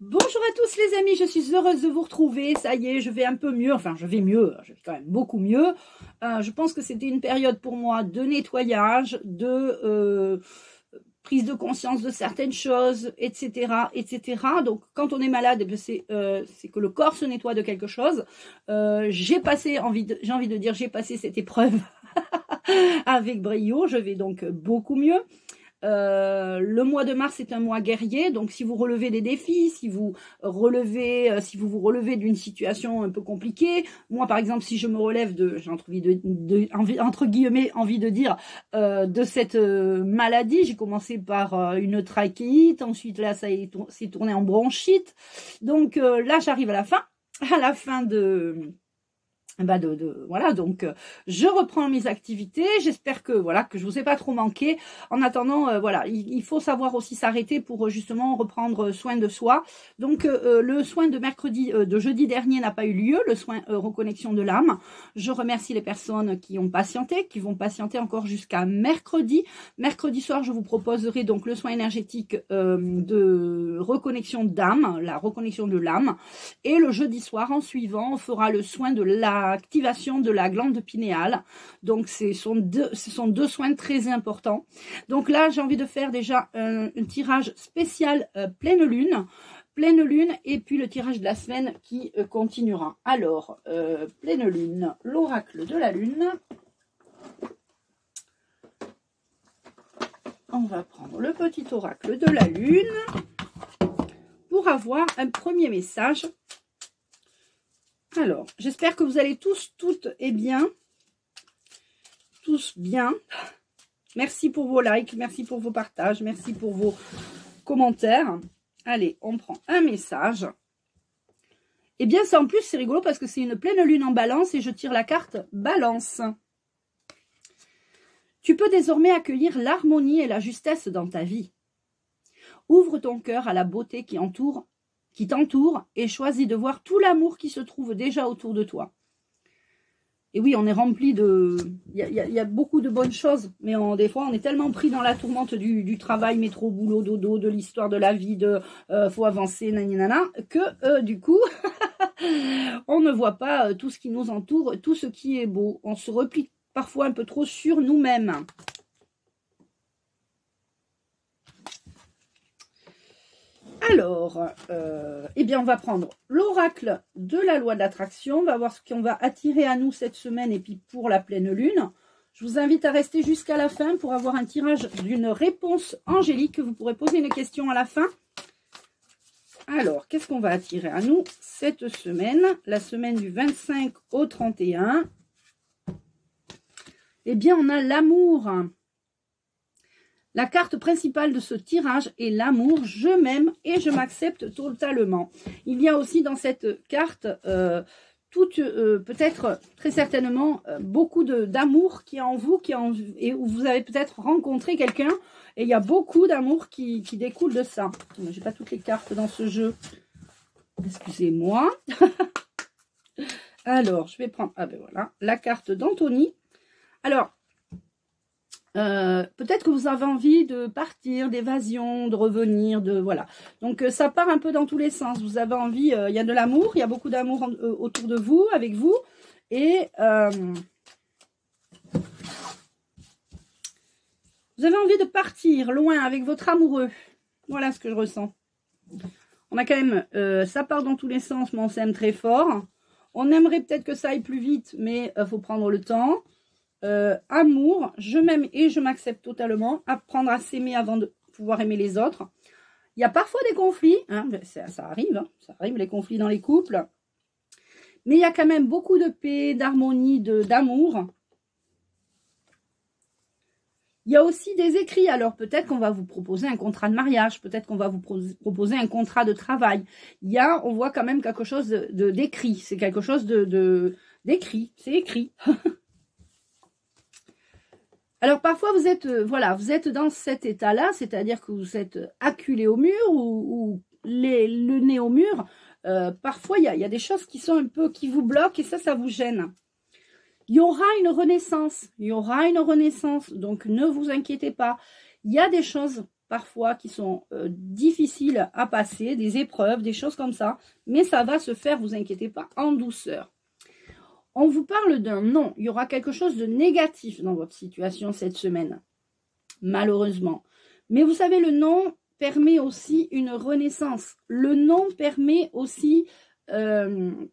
Bonjour à tous les amis, je suis heureuse de vous retrouver. Ça y est, je vais un peu mieux, enfin je vais mieux, je vais quand même beaucoup mieux. Je pense que c'était une période pour moi de nettoyage, de prise de conscience de certaines choses, etc., etc. Donc quand on est malade, c'est que le corps se nettoie de quelque chose. J'ai envie de dire, j'ai passé cette épreuve avec brio, je vais donc beaucoup mieux. Le mois de mars est un mois guerrier, donc si vous relevez des défis, si vous vous relevez d'une situation un peu compliquée, moi par exemple si je me relève j'ai entre guillemets envie de dire de cette maladie, j'ai commencé par une trachéite, ensuite là ça s'est tourné en bronchite, donc là j'arrive à la fin voilà, donc je reprends mes activités. J'espère que je vous ai pas trop manqué. En attendant, voilà, il faut savoir aussi s'arrêter pour justement reprendre soin de soi. Donc le soin de jeudi dernier n'a pas eu lieu, le soin reconnexion de l'âme. Je remercie les personnes qui ont patienté, qui vont patienter encore jusqu'à mercredi. Mercredi soir, je vous proposerai donc le soin énergétique de reconnexion d'âme, la reconnexion de l'âme, et le jeudi soir en suivant, on fera le soin de l'activation de la glande pinéale. Donc ce sont deux soins très importants. Donc là j'ai envie de faire déjà un tirage spécial pleine lune et puis le tirage de la semaine qui continuera. Alors pleine lune, l'oracle de la lune. On va prendre le petit oracle de la lune pour avoir un premier message. Alors, j'espère que vous allez toutes et bien. Tous bien. Merci pour vos likes, merci pour vos partages, merci pour vos commentaires. Allez, on prend un message. Eh bien, ça en plus, c'est rigolo parce que c'est une pleine lune en balance et je tire la carte balance. Tu peux désormais accueillir l'harmonie et la justesse dans ta vie. Ouvre ton cœur à la beauté qui t'entoure et choisis de voir tout l'amour qui se trouve déjà autour de toi. Et oui, on est rempli de... Il y a beaucoup de bonnes choses, mais des fois, on est tellement pris dans la tourmente du travail, métro, boulot, dodo, de l'histoire de la vie, faut avancer, naninana, que du coup, on ne voit pas tout ce qui nous entoure, tout ce qui est beau. On se replie parfois un peu trop sur nous-mêmes. Alors, eh bien, on va prendre l'oracle de la loi de l'attraction. On va voir ce qu'on va attirer à nous cette semaine et puis pour la pleine lune. Je vous invite à rester jusqu'à la fin pour avoir un tirage d'une réponse angélique. Vous pourrez poser une question à la fin. Alors, qu'est-ce qu'on va attirer à nous cette semaine? La semaine du 25 au 31. Eh bien, on a l'amour. La carte principale de ce tirage est l'amour. Je m'aime et je m'accepte totalement. Il y a aussi dans cette carte peut-être très certainement beaucoup d'amour qui est en vous, et où vous avez peut-être rencontré quelqu'un. Et il y a beaucoup d'amour qui découle de ça. Je n'ai pas toutes les cartes dans ce jeu. Excusez-moi. Alors, je vais prendre voilà, la carte d'Anthony. Alors, peut-être que vous avez envie de partir, d'évasion, de revenir, voilà. Donc ça part un peu dans tous les sens. Vous avez envie, il y a de l'amour, il y a beaucoup d'amour autour de vous, avec vous, et vous avez envie de partir loin avec votre amoureux. Voilà ce que je ressens. On a quand même, ça part dans tous les sens, mais on s'aime très fort. On aimerait peut-être que ça aille plus vite, mais faut prendre le temps. Amour, je m'aime et je m'accepte totalement. Apprendre à s'aimer avant de pouvoir aimer les autres. Il y a parfois des conflits, hein, ça arrive les conflits dans les couples. Mais il y a quand même beaucoup de paix, d'harmonie, d'amour. Il y a aussi des écrits. Alors peut-être qu'on va vous proposer un contrat de mariage, peut-être qu'on va vous proposer un contrat de travail. On voit quand même quelque chose d'écrit. C'est quelque chose d'écrit, c'est écrit. Alors parfois vous êtes dans cet état-là, c'est-à-dire que vous êtes acculé au mur ou le nez au mur. Parfois il y a des choses qui sont un peu qui vous bloquent et ça vous gêne. Il y aura une renaissance, donc ne vous inquiétez pas. Il y a des choses parfois qui sont difficiles à passer, des épreuves, des choses comme ça, mais ça va se faire, vous inquiétez pas, en douceur. On vous parle d'un non, il y aura quelque chose de négatif dans votre situation cette semaine, malheureusement. Mais vous savez, le non permet aussi une renaissance. Le non permet aussi un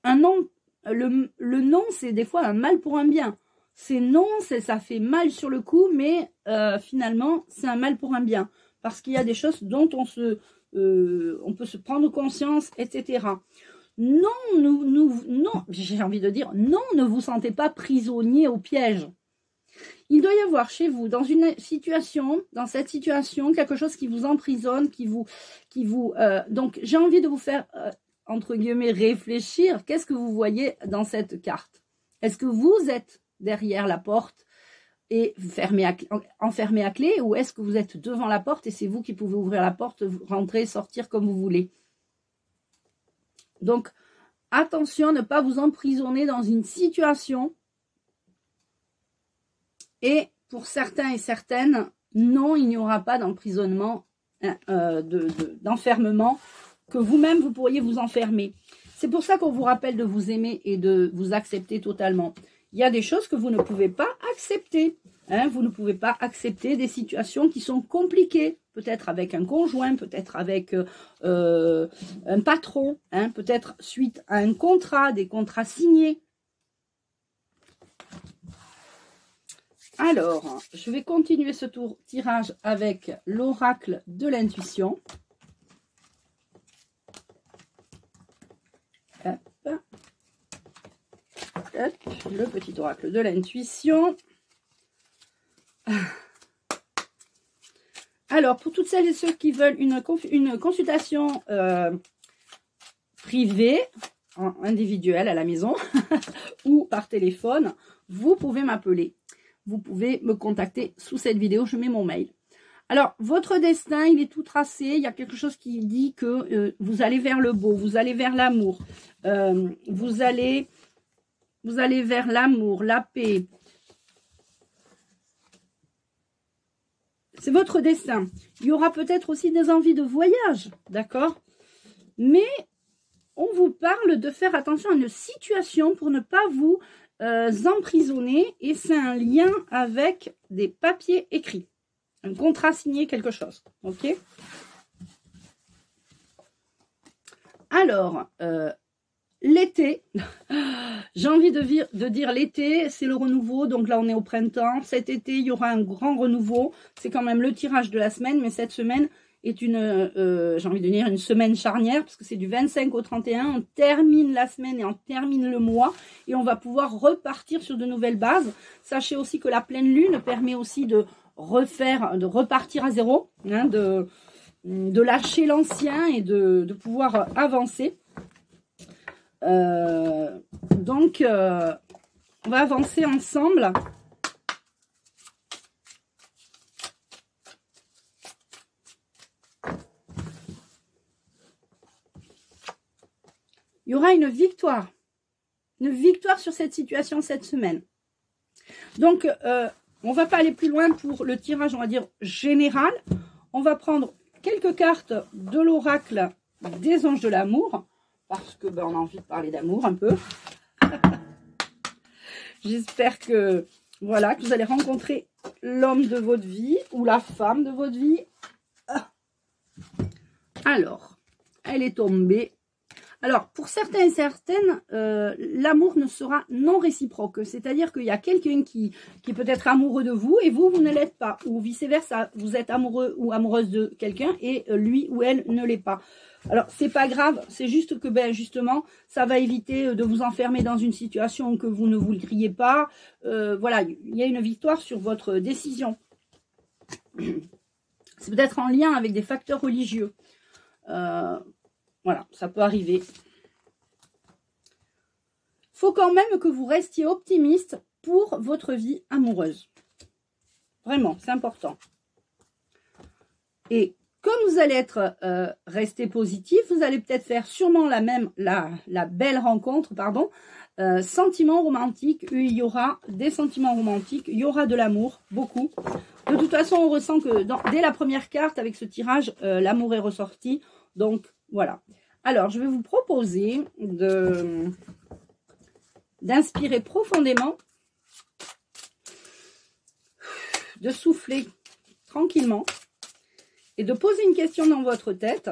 non. Le non, c'est des fois un mal pour un bien. C'est non, ça fait mal sur le coup, mais finalement, c'est un mal pour un bien. Parce qu'il y a des choses dont on peut se prendre conscience, etc. Non, non, j'ai envie de dire, non, ne vous sentez pas prisonnier au piège. Il doit y avoir chez vous, dans cette situation, quelque chose qui vous emprisonne, donc j'ai envie de vous faire, entre guillemets, réfléchir. Qu'est-ce que vous voyez dans cette carte? Est-ce que vous êtes derrière la porte et enfermé à clé, ou est-ce que vous êtes devant la porte et c'est vous qui pouvez ouvrir la porte, rentrer, sortir comme vous voulez? Donc, attention à ne pas vous emprisonner dans une situation. Et pour certains et certaines, non, il n'y aura pas d'emprisonnement, d'enfermement, que vous-même, vous pourriez vous enfermer. C'est pour ça qu'on vous rappelle de vous aimer et de vous accepter totalement. Il y a des choses que vous ne pouvez pas accepter. Hein, vous ne pouvez pas accepter des situations qui sont compliquées. Peut-être avec un conjoint, peut-être avec un patron, hein, peut-être suite à un contrat, des contrats signés. Alors, je vais continuer ce tirage avec l'oracle de l'intuition. Hop. Hop, le petit oracle de l'intuition. Alors, pour toutes celles et ceux qui veulent une consultation privée, individuelle à la maison ou par téléphone, vous pouvez m'appeler. Vous pouvez me contacter sous cette vidéo, je mets mon mail. Alors, votre destin, il est tout tracé. Il y a quelque chose qui dit que vous allez vers le beau, vous allez vers l'amour. Vous allez vers l'amour, la paix. C'est votre destin. Il y aura peut-être aussi des envies de voyage, d'accord? Mais on vous parle de faire attention à une situation pour ne pas vous emprisonner. Et c'est un lien avec des papiers écrits. Un contrat signé, quelque chose. Ok? Alors, l'été, j'ai envie de dire l'été, c'est le renouveau. Donc là, on est au printemps. Cet été, il y aura un grand renouveau. C'est quand même le tirage de la semaine. Mais cette semaine est j'ai envie de dire, une semaine charnière. Parce que c'est du 25 au 31. On termine la semaine et on termine le mois. Et on va pouvoir repartir sur de nouvelles bases. Sachez aussi que la pleine lune permet aussi de repartir à zéro. Hein, de lâcher l'ancien et de pouvoir avancer. Donc, on va avancer ensemble. Il y aura une victoire sur cette situation cette semaine. Donc, on ne va pas aller plus loin pour le tirage, on va dire, général. On va prendre quelques cartes de l'oracle des anges de l'amour. Parce que on a envie de parler d'amour un peu. J'espère que voilà, que vous allez rencontrer l'homme de votre vie ou la femme de votre vie. Alors, elle est tombée. Alors, pour certains et certaines, l'amour ne sera non réciproque. C'est-à-dire qu'il y a quelqu'un qui peut être amoureux de vous et vous ne l'êtes pas. Ou vice-versa, vous êtes amoureux ou amoureuse de quelqu'un et lui ou elle ne l'est pas. Alors, c'est pas grave, c'est juste que, justement, ça va éviter de vous enfermer dans une situation que vous ne voudriez pas. Voilà, il y a une victoire sur votre décision. C'est peut-être en lien avec des facteurs religieux. Voilà, ça peut arriver. Faut quand même que vous restiez optimiste pour votre vie amoureuse. Vraiment, c'est important. Et Comme vous allez être resté positif, vous allez peut-être faire sûrement la belle rencontre, pardon, sentiments romantiques. Il y aura des sentiments romantiques, il y aura de l'amour, beaucoup. De toute façon, on ressent que dès la première carte, avec ce tirage, l'amour est ressorti. Donc, voilà. Alors, je vais vous proposer d'inspirer profondément, de souffler tranquillement et de poser une question dans votre tête.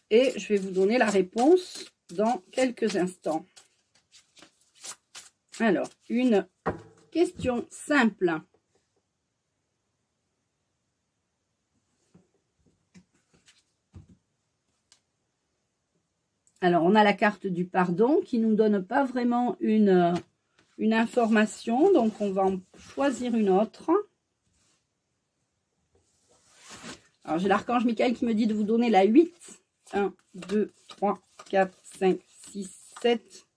Et je vais vous donner la réponse dans quelques instants. Alors, une question simple. Alors, on a la carte du pardon qui ne nous donne pas vraiment une information. Donc, on va en choisir une autre. Alors, j'ai l'archange Michael qui me dit de vous donner la 8. 1, 2, 3, 4, 5, 6, 7.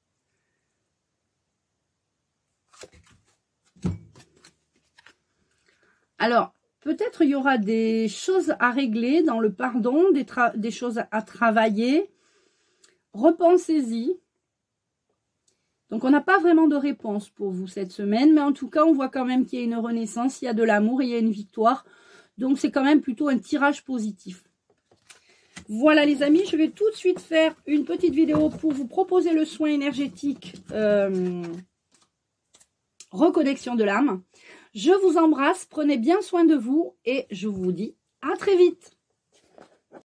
Alors, peut-être il y aura des choses à régler dans le pardon, des choses à travailler. Repensez-y. Donc, on n'a pas vraiment de réponse pour vous cette semaine, mais en tout cas, on voit quand même qu'il y a une renaissance, il y a de l'amour, il y a une victoire. Donc, c'est quand même plutôt un tirage positif. Voilà les amis, je vais tout de suite faire une petite vidéo pour vous proposer le soin énergétique reconnexion de l'âme. Je vous embrasse, prenez bien soin de vous et je vous dis à très vite.